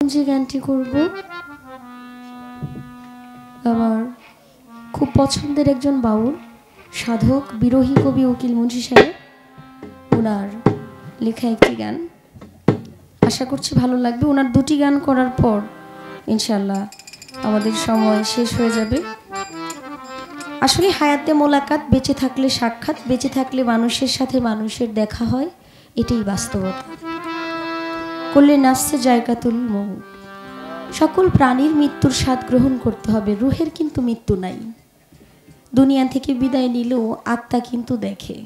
যে গানটি করব আমার খুব পছন্দের একজন বাউল সাধক বিরোহী কবি উকিল মুন্সি সাহেব ওনার লেখা একটি গান। আশা করছি ভালো লাগবে। ওনার দুটি গান করার পর ইনশাআল্লাহ আমাদের সময় শেষ হয়ে যাবে। আসলে হায়াতে মোলাকাত, বেঁচে থাকলে সাক্ষাৎ, বেঁচে থাকলে মানুষের সাথে মানুষের দেখা হয়, এটাই বাস্তবতা। করলে নাফসে জায়গাতুল মউত, সকল প্রাণীর মৃত্যুর স্বাদ গ্রহণ করতে হবে, রুহের কিন্তু মৃত্যু নাই। দুনিয়া থেকে বিদায় নিলেও আত্মা কিন্তু দেখে।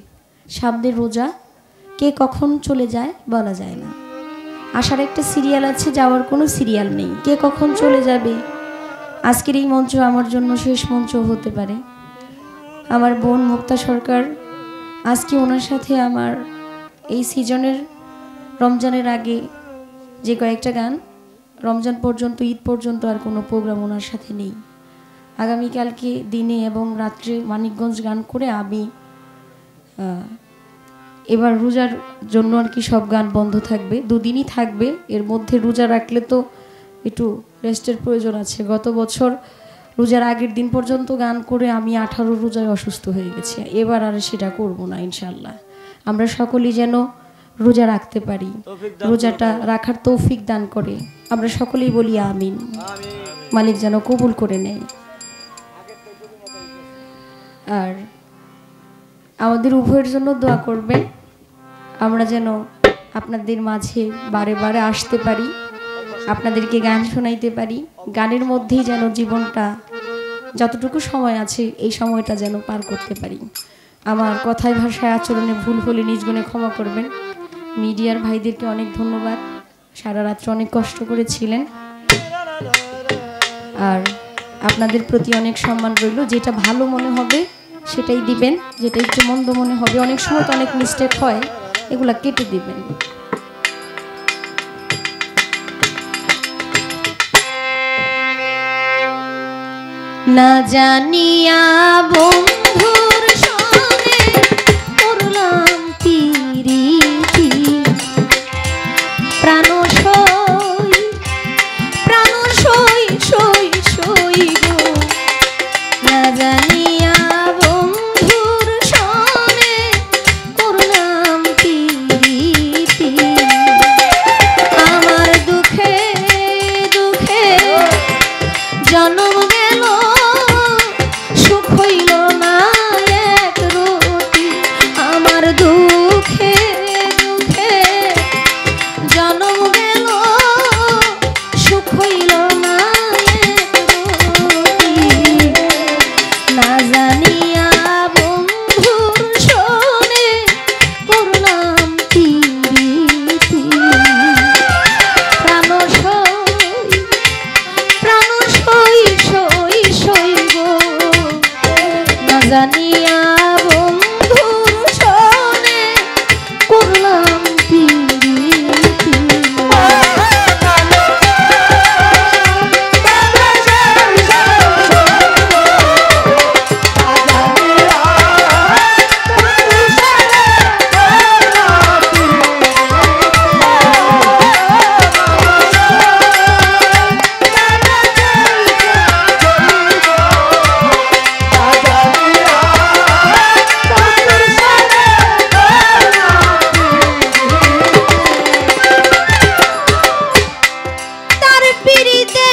সামনে রোজা, কে কখন চলে যায় বলা যায় না। আসার একটা সিরিয়াল আছে, যাওয়ার কোনো সিরিয়াল নেই। কে কখন চলে যাবে, আজকের এই মঞ্চ আমার জন্য শেষ মঞ্চ হতে পারে। আমার বোন মুক্তা সরকার, আজকে ওনার সাথে আমার এই সিজনের রমজানের আগে যে কয়েকটা গান, রমজান পর্যন্ত, ঈদ পর্যন্ত আর কোনো প্রোগ্রাম ওনার সাথে নেই। আগামীকালকে দিনে এবং রাত্রে মানিকগঞ্জ গান করে আমি এবার রোজার জন্য আর কি সব গান বন্ধ থাকবে, দুদিনই থাকবে। এর মধ্যে রোজা রাখলে তো একটু রেস্টের প্রয়োজন আছে। গত বছর রোজার আগের দিন পর্যন্ত গান করে আমি 18 রোজায় অসুস্থ হয়ে গেছি। এবার আর সেটা করব না ইনশাআল্লাহ। আমরা সকলেই যেন রোজা রাখতে পারি, রোজাটা রাখার তৌফিক দান করে। আমরা সকলেই বলি আমিন। মালিক যেন কবুল করে নেয়। আর আমাদের উভয়ের জন্য দোয়া করবেন, আমরা যেন আপনাদের মাঝে বারে বারে আসতে পারি, আপনাদেরকে গান শোনাইতে পারি। গানের মধ্যেই যেন জীবনটা, যতটুকু সময় আছে এই সময়টা যেন পার করতে পারি। আমার কথায় ভাষায় আচরণে ভুল হলে নিজ গুণে ক্ষমা করবেন। মিডিয়ার ভাইদেরকে অনেক ধন্যবাদ, সারা রাত্র অনেক কষ্ট করেছিলেন। আর আপনাদের প্রতি অনেক সম্মান রইল। যেটা ভালো মনে হবে সেটাই দিবেন, যেটা একটু মন্দ মনে হবে, অনেক সময় তো অনেক মিস্টেক হয়, এগুলা কেটে দিবেন। না জানিয়া বন্ধুর সঙ্গে করলাম পিরিতি, প্রাণ সই সই সই গো। না জানিয়া বন্ধুর সঙ্গে করলাম পিরিতি, আমার দুঃখে দুঃখে জন্ম গেল, সুখ হইল না এক রতি। আমার দুঃখে দুঃখে জন্ম গেল, সুখ হইল না এক রতি। না জানিয়া বন্ধুর শোনে করলাম পিরিতি, প্রাণ সই সই সই গো। না জানিয়া বন্ধুর শোনে করলাম পিরিতি। পিরিতে